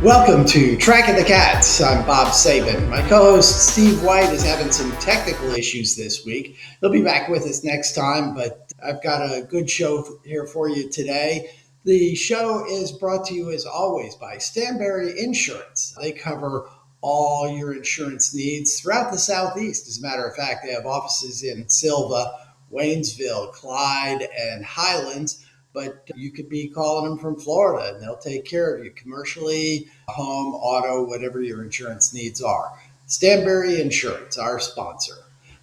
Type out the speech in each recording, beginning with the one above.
Welcome to Tracking the Cats. I'm Bob Sabin. My co-host Steve White is having some technical issues this week. He'll be back with us next time, but I've got a good show here for you today. The show is brought to you as always by Stanberry Insurance. They cover all your insurance needs throughout the Southeast. As a matter of fact, they have offices in Silva, Waynesville, Clyde, and Highlands. But you could be calling them from Florida and they'll take care of you commercially, home, auto, whatever your insurance needs are. Stanberry Insurance, our sponsor.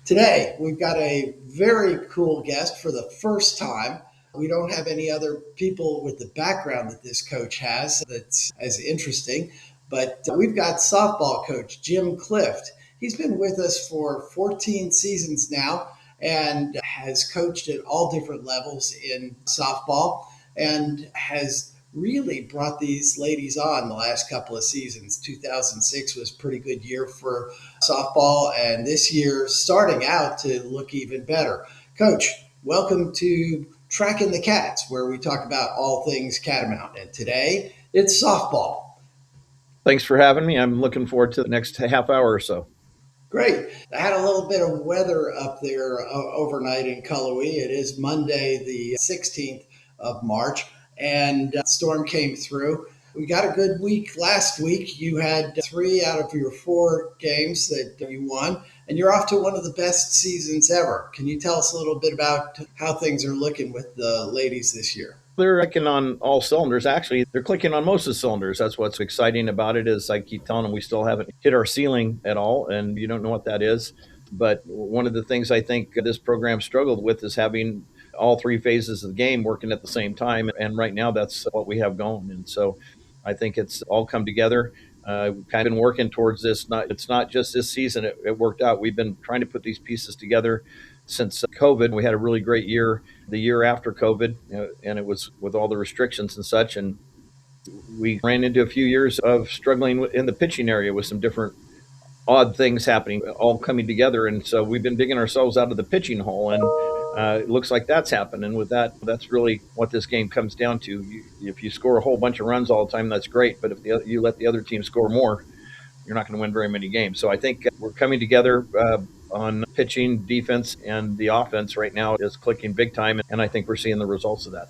Today, we've got a very cool guest for the first time. We don't have any other people with the background that this coach has that's as interesting, but we've got softball coach Jim Clift. He's been with us for 14 seasons now and has coached at all different levels in softball and has really brought these ladies on the last couple of seasons. 2006 was a pretty good year for softball, and this year starting out to look even better. Coach, welcome to Tracking the Cats, where we talk about all things Catamount, and today it's softball. Thanks for having me. I'm looking forward to the next half hour or so. Great. I had a little bit of weather up there overnight in Cullowhee. It is Monday, the 16th of March, and a storm came through. We got a good week last week. You had 3 out of your 4 games that you won, and you're off to one of the best seasons ever. Can you tell us a little bit about how things are looking with the ladies this year? They're clicking on all cylinders. Actually, they're clicking on most of the cylinders. That's what's exciting about it is I keep telling them we still haven't hit our ceiling at all, and you don't know what that is. But one of the things I think this program struggled with is having all 3 phases of the game working at the same time. And right now, that's what we have going. And so I think it's all come together. We've kind of been working towards this. It's not just this season. It worked out. We've been trying to put these pieces together since COVID. We had a really great year the year after COVID, and it was with all the restrictions and such. And we ran into a few years of struggling in the pitching area with some different odd things happening, all coming together. And so we've been digging ourselves out of the pitching hole, and it looks like that's happened. And with that, that's really what this game comes down to. If you score a whole bunch of runs all the time, that's great. But if you let the other team score more, you're not going to win very many games. So I think we're coming together on pitching, defense, and the offense right now is clicking big time. And I think we're seeing the results of that.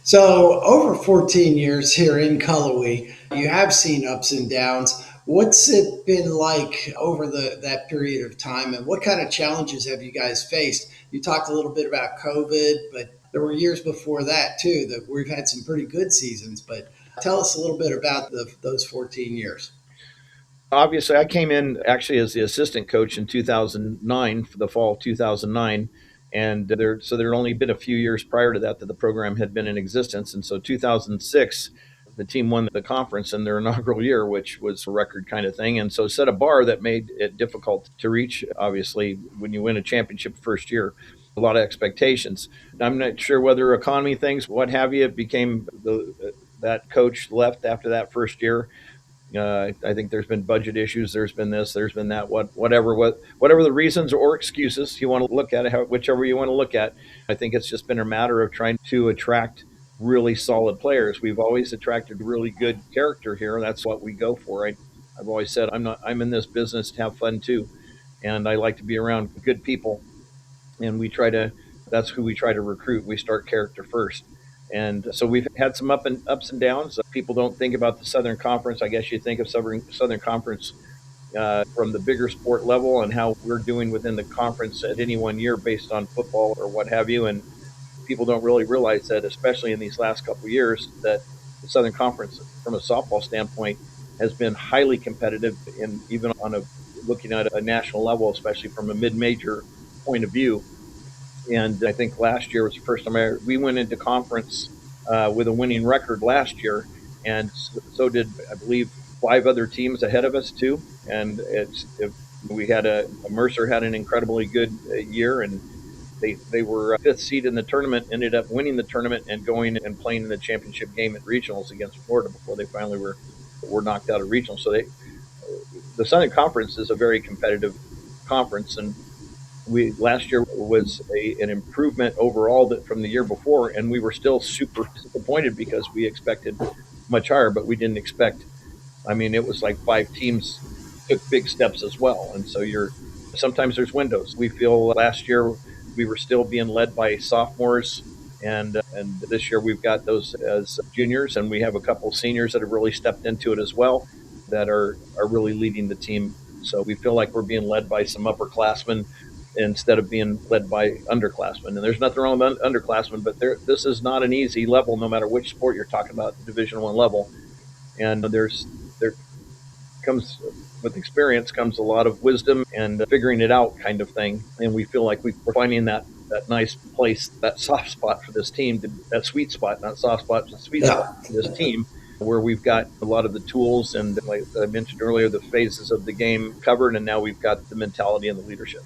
So over 14 years here in Cullowhee, you have seen ups and downs. What's it been like over that period of time, and what kind of challenges have you guys faced? You talked a little bit about COVID, but there were years before that too that we've had some pretty good seasons. But tell us a little bit about those 14 years. Obviously, I came in actually as the assistant coach in 2009, for the fall of 2009. And there had only been a few years prior to that the program had been in existence. And so 2006, the team won the conference in their inaugural year, which was a record kind of thing. And so set a bar that made it difficult to reach. Obviously, when you win a championship first year, a lot of expectations. I'm not sure whether economy things, what have you, it became that coach left after that first year. I think there's been budget issues. There's been this. There's been that. Whatever the reasons or excuses you want to look at it, whichever you want to look at. I think it's just been a matter of trying to attract really solid players. We've always attracted really good character here. That's what we go for. I've always said I'm in this business to have fun too, and I like to be around good people. And that's who we try to recruit. We start character first. And so we've had some ups and downs. People don't think about the Southern Conference. I guess you think of Southern Conference from the bigger sport level and how we're doing within the conference at any one year based on football or what have you. And people don't really realize that, especially in these last couple of years, that the Southern Conference, from a softball standpoint, has been highly competitive, and even looking at a national level, especially from a mid-major point of view. And I think last year was the first time we went into conference with a winning record last year, and so did, I believe, 5 other teams ahead of us too. And we had Mercer had an incredibly good year, and they were 5th seed in the tournament, ended up winning the tournament and going and playing in the championship game at regionals against Florida before they finally were knocked out of regionals. So the Southern Conference is a very competitive conference, and last year was an improvement overall from the year before, and we were still super disappointed because we expected much higher, but we didn't expect I mean, it was like 5 teams took big steps as well. And so you're sometimes there's windows. We feel last year we were still being led by sophomores, and this year we've got those as juniors, and we have a couple of seniors that have really stepped into it as well, that are really leading the team. So we feel like we're being led by some upperclassmen instead of being led by underclassmen. And there's nothing wrong with underclassmen, but this is not an easy level, no matter which sport you're talking about, Division 1 level. And there comes with experience comes a lot of wisdom and figuring it out kind of thing. And we feel like we're finding that nice place, that soft spot for this team, that sweet spot, not soft spot, but sweet spot Yeah. for this team, where we've got a lot of the tools and, like I mentioned earlier, the phases of the game covered, and now we've got the mentality and the leadership.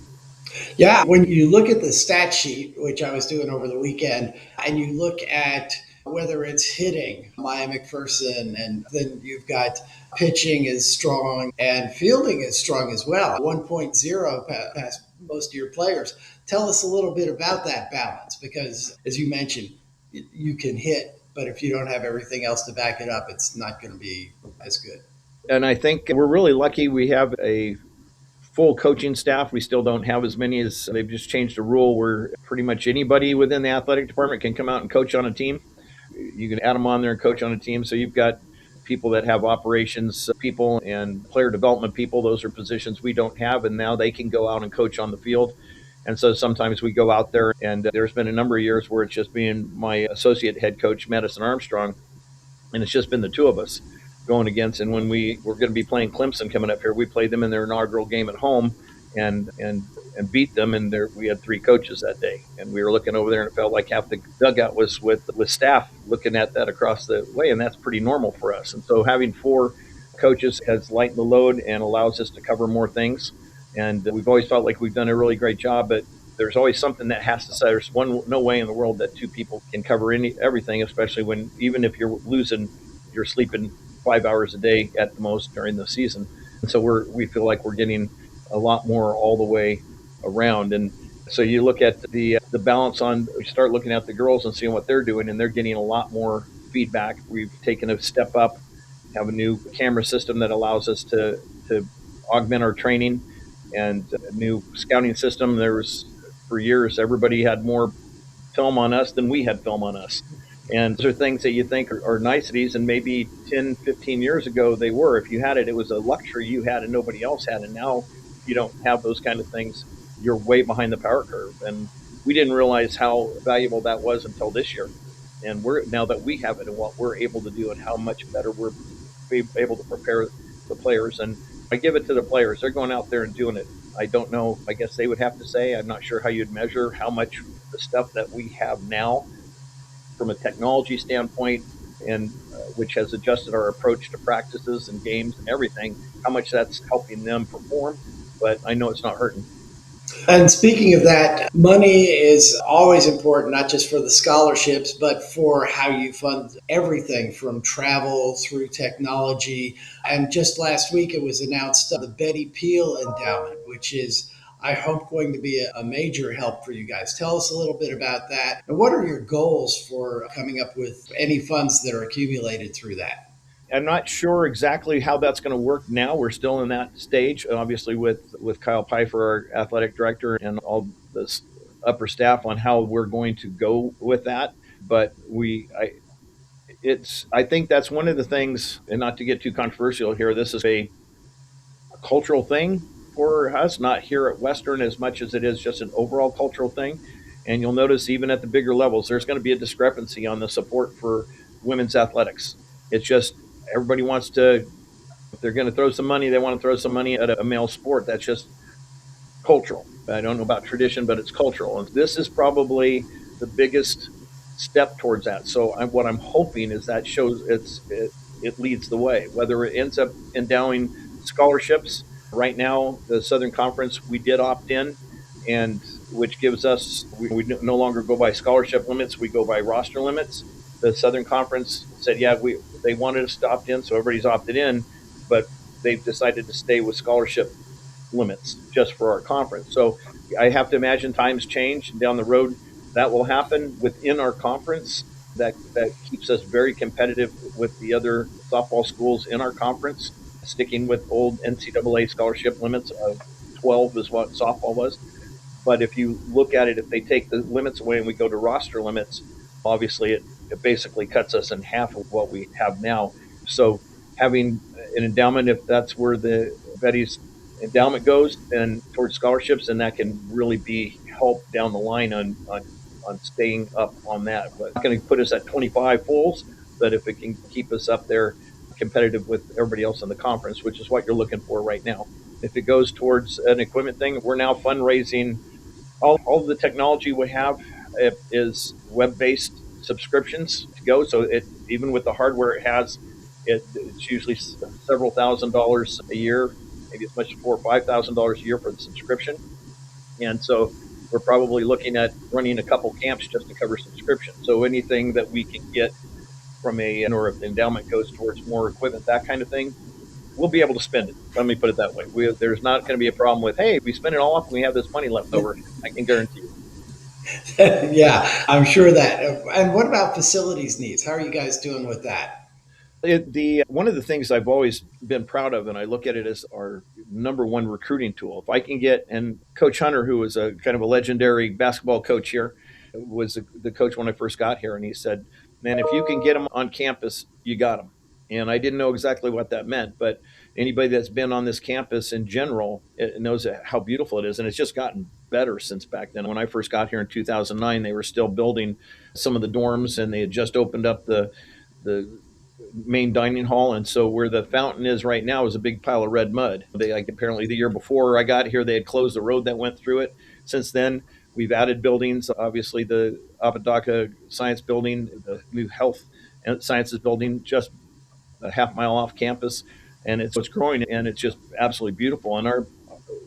Yeah, when you look at the stat sheet, which I was doing over the weekend, and you look at whether it's hitting Maya McPherson, and then you've got pitching is strong and fielding is strong as well, 1.0 past most of your players. Tell us a little bit about that balance because, as you mentioned, you can hit, but if you don't have everything else to back it up, it's not going to be as good. And I think we're really lucky we have a full coaching staff. We still don't have as many as they've just changed the rule where pretty much anybody within the athletic department can come out and coach on a team. You can add them on there and coach on a team. So you've got people that have operations people and player development people. Those are positions we don't have, and now they can go out and coach on the field. And so sometimes we go out there, and there's been a number of years where it's just being my associate head coach, Madison Armstrong, and it's just been the two of us going against. And when we're going to be playing Clemson coming up here, we played them in their inaugural game at home, and beat them. And we had 3 coaches that day, and we were looking over there, and it felt like half the dugout was with staff looking at that across the way, and that's pretty normal for us. And so having 4 coaches has lightened the load and allows us to cover more things. And we've always felt like we've done a really great job, but there's always something that has to say. There's no way in the world that 2 people can cover everything, especially when even if you're losing, you're sleeping 5 hours a day at the most during the season. And so we feel like we're getting a lot more all the way around. And so you look at the balance on. You start looking at the girls and seeing what they're doing, and they're getting a lot more feedback. We've taken a step up, have a new camera system that allows us to augment our training, and a new scouting system. There was for years everybody had more film on us than we had film on us. And those are things that you think are niceties, and maybe 10, 15 years ago they were. If you had it, it was a luxury you had and nobody else had. And now, if you don't have those kind of things, you're way behind the power curve. And we didn't realize how valuable that was until this year. And now that we have it and what we're able to do and how much better we're able to prepare the players. And I give it to the players. They're going out there and doing it. I don't know. I guess they would have to say. I'm not sure how you'd measure how much the stuff that we have now from a technology standpoint, and which has adjusted our approach to practices and games and everything, how much that's helping them perform. But I know it's not hurting. And speaking of that, money is always important, not just for the scholarships, but for how you fund everything from travel through technology. And just last week, it was announced the Betty Peel Endowment, which is, I hope, going to be a major help for you guys. Tell us a little bit about that. And what are your goals for coming up with any funds that are accumulated through that? I'm not sure exactly how that's going to work now. We're still in that stage, obviously, with Kyle Pfeiffer, our athletic director, and all the upper staff on how we're going to go with that. But I think that's one of the things, and not to get too controversial here. This is a cultural thing for us, not here at Western as much as it is just an overall cultural thing. And you'll notice even at the bigger levels, there's going to be a discrepancy on the support for women's athletics. It's just everybody wants to, if they're going to throw some money, they want to throw some money at a male sport. That's just cultural. I don't know about tradition, but it's cultural. And this is probably the biggest step towards that. So what I'm hoping is that it leads the way. Whether it ends up endowing scholarships, right now the Southern Conference we did opt in, and which gives us we no longer go by scholarship limits, we go by roster limits. The Southern Conference said, yeah, they wanted us to opt in, so everybody's opted in, but they've decided to stay with scholarship limits just for our conference. So I have to imagine times change down the road. That will happen within our conference. that keeps us very competitive with the other softball schools in our conference, sticking with old NCAA scholarship limits of 12 is what softball was. But if you look at it, if they take the limits away and we go to roster limits, obviously it basically cuts us in half of what we have now. So having an endowment, if that's where the Betty's endowment goes, then towards scholarships, and that can really be help down the line on staying up on that. But it's not going to put us at 25 fulls, but if it can keep us up there competitive with everybody else in the conference, which is what you're looking for right now. If it goes towards an equipment thing, we're now fundraising all of the technology we have is web-based subscriptions to go. So it even with the hardware it has, it's usually several $1,000s a year, maybe as much as $4,000 or $5,000 a year for the subscription. And so we're probably looking at running a couple camps just to cover subscription. So anything that we can get from or if the endowment goes towards more equipment, that kind of thing, we'll be able to spend it. Let me put it that way. There's not going to be a problem with, hey, we spend it all up and we have this money left over. I can guarantee you. Yeah, I'm sure that. And what about facilities needs? How are you guys doing with that? The one of the things I've always been proud of, and I look at it as our number one recruiting tool. If I can get, and Coach Hunter, who was a kind of a legendary basketball coach here, was the coach when I first got here, and he said, "Man, if you can get them on campus, you got them." And I didn't know exactly what that meant, but anybody that's been on this campus in general knows how beautiful it is, and it's just gotten better since back then. When I first got here in 2009, they were still building some of the dorms, and they had just opened up the main dining hall, and so where the fountain is right now is a big pile of red mud. They like apparently the year before I got here, they had closed the road that went through it. Since then, we've added buildings. Obviously, the Apodaca Science Building, the new Health and Sciences Building, just a half mile off campus, and it's growing and it's just absolutely beautiful. And our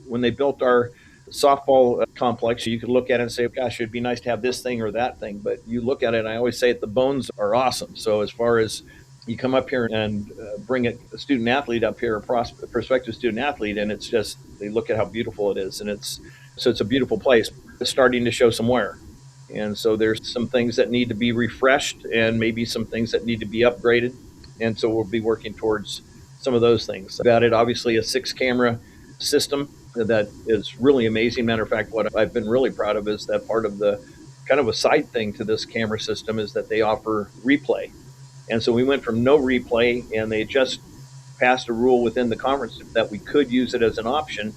when they built our softball complex, you could look at it and say, "Gosh, it'd be nice to have this thing or that thing." But you look at it, and I always say it, the bones are awesome. So as far as you come up here and bring a student athlete up here, a prospective student athlete, and it's just they look at how beautiful it is, and it's a beautiful place. It's starting to show some wear, and so there's some things that need to be refreshed, and maybe some things that need to be upgraded, and so we'll be working towards some of those things. We've added obviously a 6 camera system that is really amazing. Matter of fact, what I've been really proud of is that part of the kind of a side thing to this camera system is that they offer replay. And so we went from no replay, and they just passed a rule within the conference that we could use it as an option.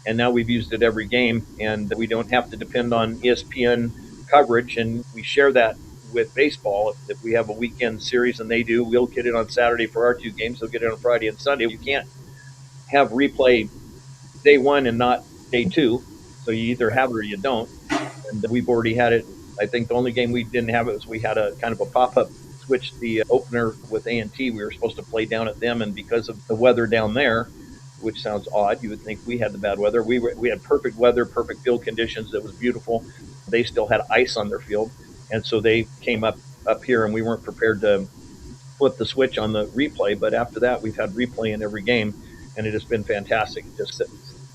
And now we've used it every game, and we don't have to depend on ESPN coverage. And we share that with baseball. If we have a weekend series and they do, we'll get it on Saturday for our 2 games. They'll get it on Friday and Sunday. You can't have replay day one and not day two. So you either have it or you don't. And we've already had it. I think the only game we didn't have it was we had a kind of a pop-up switch the opener with A&T. We were supposed to play down at them, and because of the weather down there, which sounds odd, you would think we had the bad weather. We had perfect weather, perfect field conditions. It was beautiful. They still had ice on their field, and so they came up here, and we weren't prepared to flip the switch on the replay. But after that, we've had replay in every game, and it has been fantastic. It just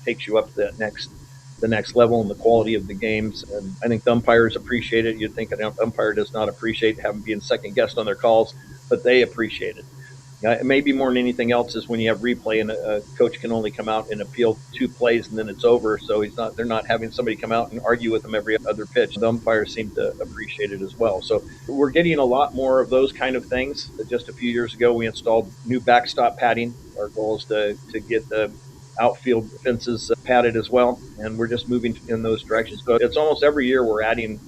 takes you up to the next level and the quality of the games. And I think the umpires appreciate it. You'd think an umpire does not appreciate having being second guessed on their calls, but they appreciate it. Maybe more than anything else is when you have replay and a coach can only come out and appeal 2 plays and then it's over. So they're not having somebody come out and argue with them every other pitch. The umpires seem to appreciate it as well. So we're getting a lot more of those kind of things. Just a few years ago, we installed new backstop padding. Our goal is to get the outfield fences padded as well, and we're just moving in those directions. So it's almost every year we're adding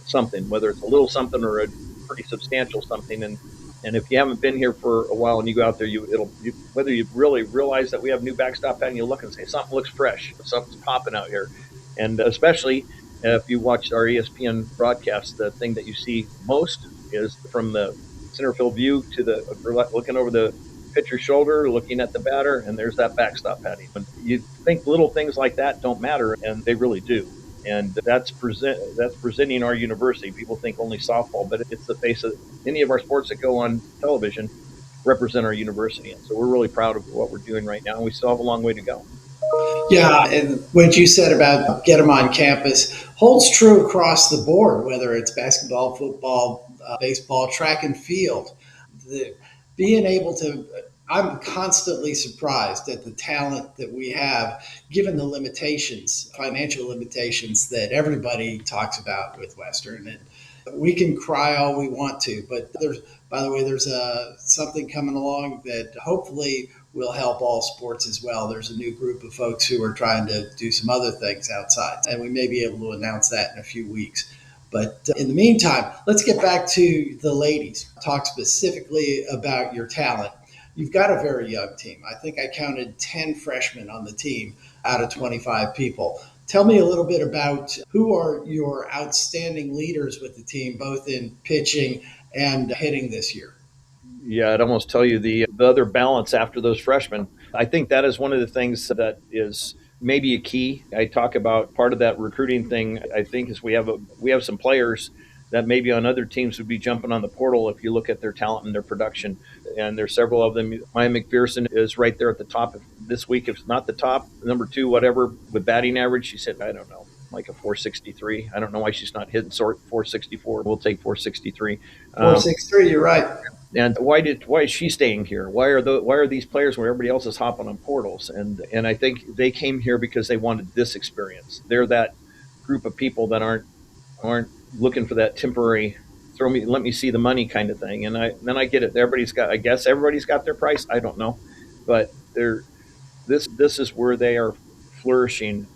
something, whether it's a little something or a pretty substantial something. And if you haven't been here for a while and you go out there, whether you really realize that we have new backstop padding, you look and say something looks fresh, something's popping out here, and especially if you watch our ESPN broadcast, the thing that you see most is from the center field view to looking over the pitcher's shoulder, looking at the batter, and there's that backstop padding. You think little things like that don't matter, and they really do. And that's presenting our university. People think only softball, but it's the face of any of our sports that go on television represent our university. And so we're really proud of what we're doing right now, and we still have a long way to go. Yeah, and what you said about get them on campus holds true across the board, whether it's basketball, football, baseball, track and field. The, being able to, I'm constantly surprised at the talent that we have, given the limitations, financial limitations that everybody talks about with Western. And we can cry all we want to, but there's, by the way, there's something coming along that hopefully will help all sports as well. There's a new group of folks who are trying to do some other things outside, and we may be able to announce that in a few weeks. But in the meantime, let's get back to the ladies. Talk specifically about your talent. You've got a very young team. I think I counted 10 freshmen on the team out of 25 people. Tell me a little bit about who are your outstanding leaders with the team, both in pitching and hitting this year. Yeah, I'd almost tell you the other balance after those freshmen. I think that is one of the things that is maybe a key. I talk about part of that recruiting thing. I think is we have some players that maybe on other teams would be jumping on the portal if you look at their talent and their production. And there's several of them. Maya McPherson is right there at the top of this week. If not the top, number two, whatever with batting average. She said, I don't know, like a 463. I don't know why she's not hitting sort 464. We'll take 463. 463, you're right. And why is she staying here? Why are these players where everybody else is hopping on portals? And I think they came here because they wanted this experience. They're that group of people that aren't looking for that temporary let me see the money kind of thing. And then I get it. I guess everybody's got their price. I don't know, but this is where they are flourishing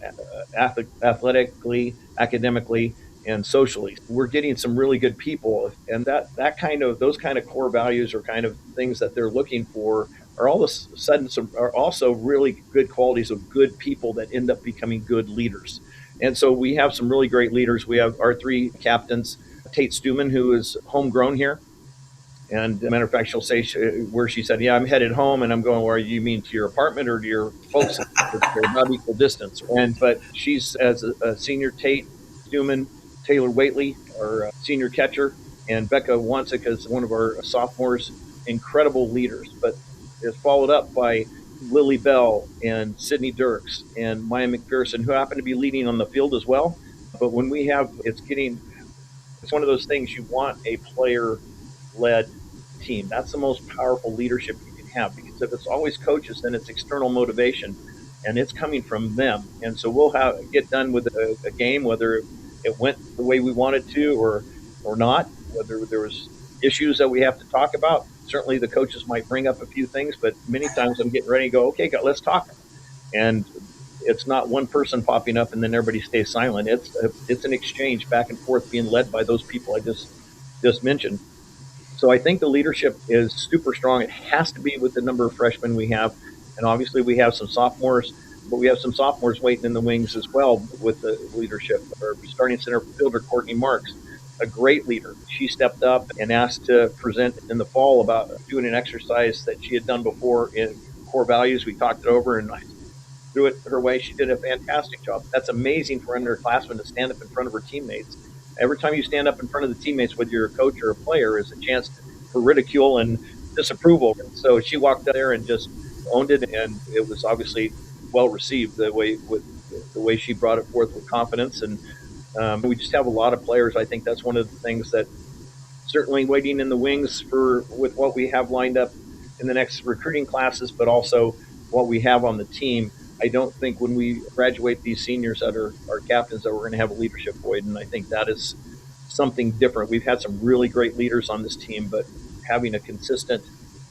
athletically, academically, and socially. We're getting some really good people, and that kind of those kind of core values or kind of things that they're looking for are all of a sudden some are also really good qualities of good people that end up becoming good leaders. And so we have some really great leaders. We have our three captains, Tate Stuman, who is homegrown here. And as a matter of fact, she'll say where she said, "Yeah, I'm headed home," and I'm going, "Where you mean to your apartment or to your folks?" They're about equal distance. And but she's as a senior, Tate Stuman, Taylor Waitley, our senior catcher, and Becca Wansick is one of our sophomores. Incredible leaders, but is followed up by Lily Bell and Sydney Dirks and Maya McPherson, who happen to be leading on the field as well. But when we have, it's one of those things you want a player led team. That's the most powerful leadership you can have because if it's always coaches, then it's external motivation and it's coming from them. And so we'll get done with a game, whether it went the way we wanted to or not, whether there was issues that we have to talk about. Certainly the coaches might bring up a few things, but many times I'm getting ready to go, okay, let's talk. And it's not one person popping up and then everybody stays silent. It's an exchange back and forth being led by those people I just mentioned. So I think the leadership is super strong. It has to be with the number of freshmen we have. And obviously we have some sophomores, but we have some sophomores waiting in the wings as well with the leadership. Our starting center fielder, Courtney Marks, a great leader. She stepped up and asked to present in the fall about doing an exercise that she had done before in core values. We talked it over and I threw it her way. She did a fantastic job. That's amazing for an underclassman to stand up in front of her teammates. Every time you stand up in front of the teammates, whether you're a coach or a player, is a chance for ridicule and disapproval. And so she walked out there and just owned it, and it was obviously well received the way she brought it forth with confidence. And we just have a lot of players. I think that's one of the things that certainly waiting in the wings for with what we have lined up in the next recruiting classes, but also what we have on the team. I don't think when we graduate these seniors that are our captains that we're going to have a leadership void, and I think that is something different. We've had some really great leaders on this team, but having a consistent,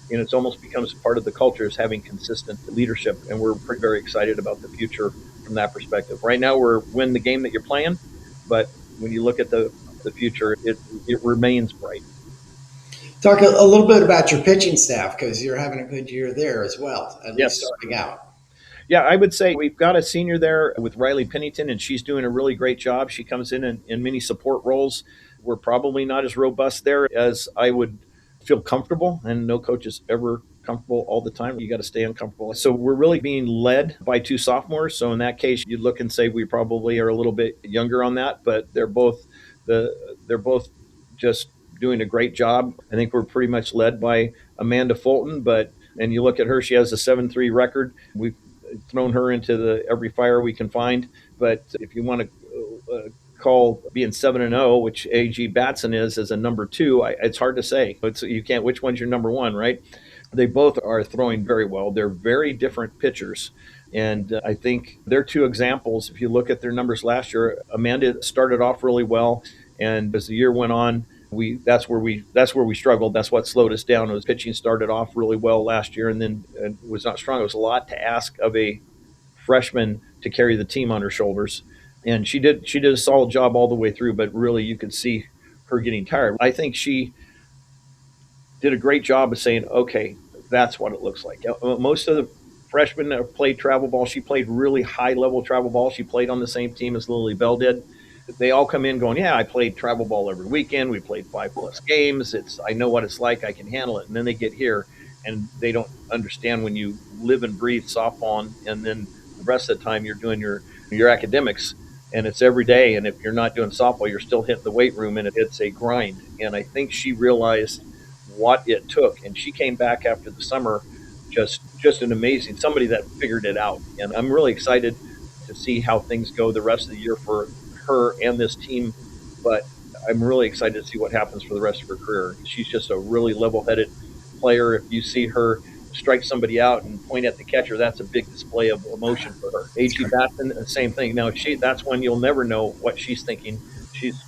it's almost becomes part of the culture is having consistent leadership, and we're pretty very excited about the future from that perspective. Right now, we're win the game that you're playing, but when you look at the future, it remains bright. Talk a little bit about your pitching staff because you're having a good year there as well, at least Yes. starting out. Yeah, I would say we've got a senior there with Riley Pennington, and she's doing a really great job. She comes in many support roles. We're probably not as robust there as I would feel comfortable, and no coach is ever comfortable all the time. You got to stay uncomfortable. So we're really being led by two sophomores. So in that case, you'd look and say we probably are a little bit younger on that, but they're both just doing a great job. I think we're pretty much led by Amanda Fulton, and you look at her, she has a 7-3 record. We've thrown her into the every fire we can find. But if you want to call being 7-0, which AG Batson is, as a number two. It's hard to say. You can't. Which one's your number one, right? They both are throwing very well. They're very different pitchers. And I think they're two examples. If you look at their numbers last year, Amanda started off really well, and as the year went on, we that's where we struggled. That's what slowed us down. Was pitching started off really well last year, and then was not strong. It was a lot to ask of a freshman to carry the team on her shoulders, and she did a solid job all the way through. But really, you could see her getting tired. I think she did a great job of saying, okay, that's what it looks like. Most of the freshmen that played travel ball, she played really high level travel ball. She played on the same team as Lily Bell did. They all come in going, yeah, I played travel ball every weekend. We played 5+ games. I know what it's like. I can handle it. And then they get here and they don't understand when you live and breathe softball, and then the rest of the time you're doing your academics, and it's every day. And if you're not doing softball, you're still hitting the weight room, and it's a grind. And I think she realized what it took, and she came back after the summer just an amazing somebody that figured it out. And I'm really excited to see how things go the rest of the year for her and this team. But I'm really excited to see what happens for the rest of her career. She's just a really level-headed player. If you see her strike somebody out and point at the catcher, that's a big display of emotion for her. AG Batson, the same thing. Now that's when you'll never know what she's thinking. She's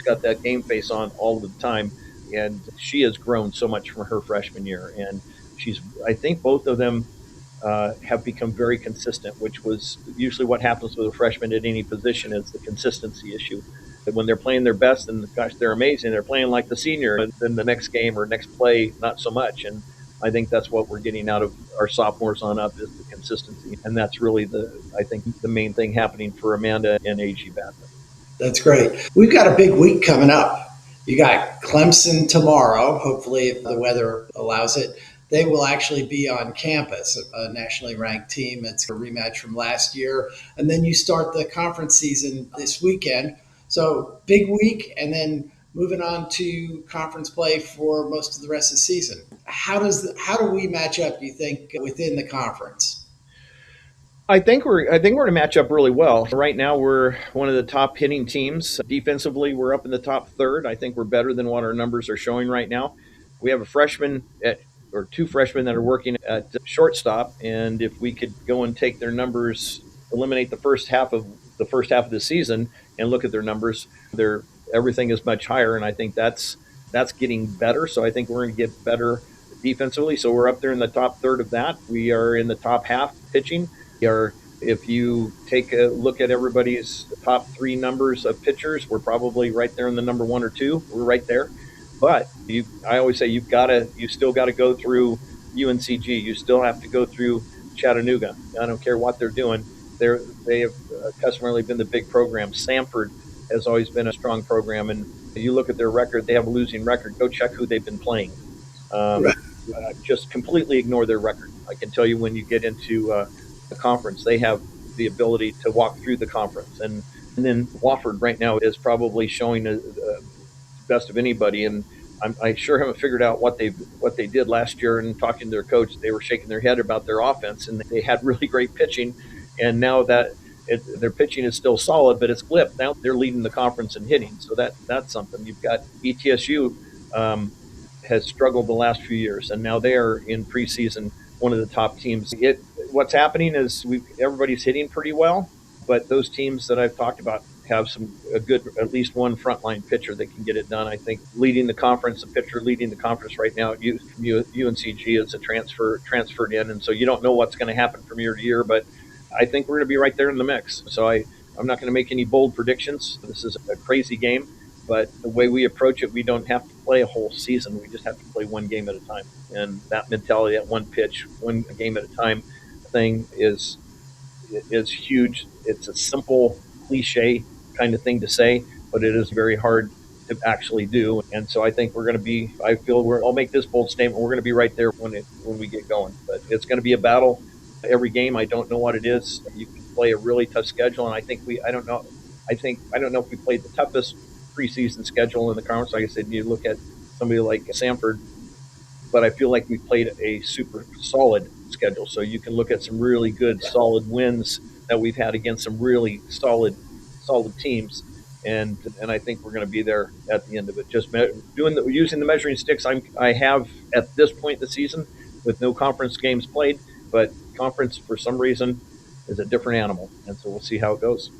got that game face on all the time, and she has grown so much from her freshman year. And I think both of them have become very consistent, which was usually what happens with a freshman at any position, is the consistency issue. When they're playing their best, and gosh, they're amazing. They're playing like the senior, and then the next game or next play, not so much. And I think that's what we're getting out of our sophomores on up, is the consistency, and that's really I think the main thing happening for Amanda and AG Batman. That's great. We've got a big week coming up. You got Clemson tomorrow, hopefully, if the weather allows it. They will actually be on campus, a nationally ranked team. It's a rematch from last year. And then you start the conference season this weekend. So, big week, and then moving on to conference play for most of the rest of the season. How do we match up, do you think, within the conference? I think we're going to match up really well. Right now, we're one of the top hitting teams. Defensively, we're up in the top third. I think we're better than what our numbers are showing right now. We have a freshman or two freshmen that are working at shortstop, and if we could go and take their numbers, eliminate the first half of the season, and look at their numbers, everything is much higher, and I think that's getting better. So I think we're going to get better defensively. So we're up there in the top third of that. We are in the top half pitching. If you take a look at everybody's top three numbers of pitchers, we're probably right there in the number one or two. We're right there. But I always say you still got to go through UNCG. You still have to go through Chattanooga. I don't care what they're doing. They have customarily been the big program. Samford has always been a strong program, and you look at their record; they have a losing record. Go check who they've been playing. Um, Right. just completely ignore their record. I can tell you, when you get into the conference, they have the ability to walk through the conference. And then Wofford right now is probably showing the best of anybody. And I sure haven't figured out what they did last year. And talking to their coach, they were shaking their head about their offense, and they had really great pitching. And now that their pitching is still solid, but it's flipped. Now they're leading the conference in hitting, so that's something. You've got ETSU. Has struggled the last few years, and now they are in preseason one of the top teams. What's happening is everybody's hitting pretty well, but those teams that I've talked about have a good, at least one frontline pitcher that can get it done. I think the pitcher leading the conference right now from UNCG is a transferred in, and so you don't know what's going to happen from year to year, but I think we're going to be right there in the mix. So I'm not going to make any bold predictions. This is a crazy game, but the way we approach it, we don't have to play a whole season. We just have to play one game at a time. And that mentality, that one pitch, one game at a time thing is huge. It's a simple cliche kind of thing to say, but it is very hard to actually do. And so I think I'll make this bold statement. We're going to be right there when we get going, but it's going to be a battle every game. I don't know what it is. You can play a really tough schedule. And I don't know. I don't know if we played the toughest preseason schedule in the conference. Like I said, you look at somebody like Samford, but I feel like we played a super solid schedule. So you can look at some really good, solid wins that we've had against some really solid teams. and I think we're going to be there at the end of it. Just using the measuring sticks I have at this point in the season with no conference games played, but conference for some reason is a different animal, and so we'll see how it goes.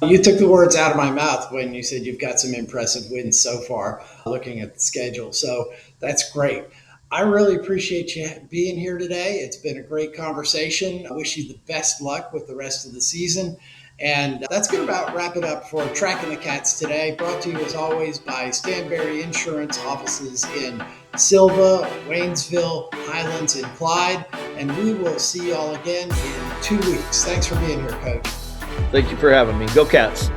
You took the words out of my mouth when you said you've got some impressive wins so far, looking at the schedule. So that's great. I really appreciate you being here today. It's been a great conversation. I wish you the best luck with the rest of the season. And that's going to about wrap it up for Tracking the Cats today. Brought to you as always by Stanberry Insurance offices in Silva, Waynesville, Highlands, and Clyde. And we will see you all again in 2 weeks. Thanks for being here, Coach. Thank you for having me. Go Cats.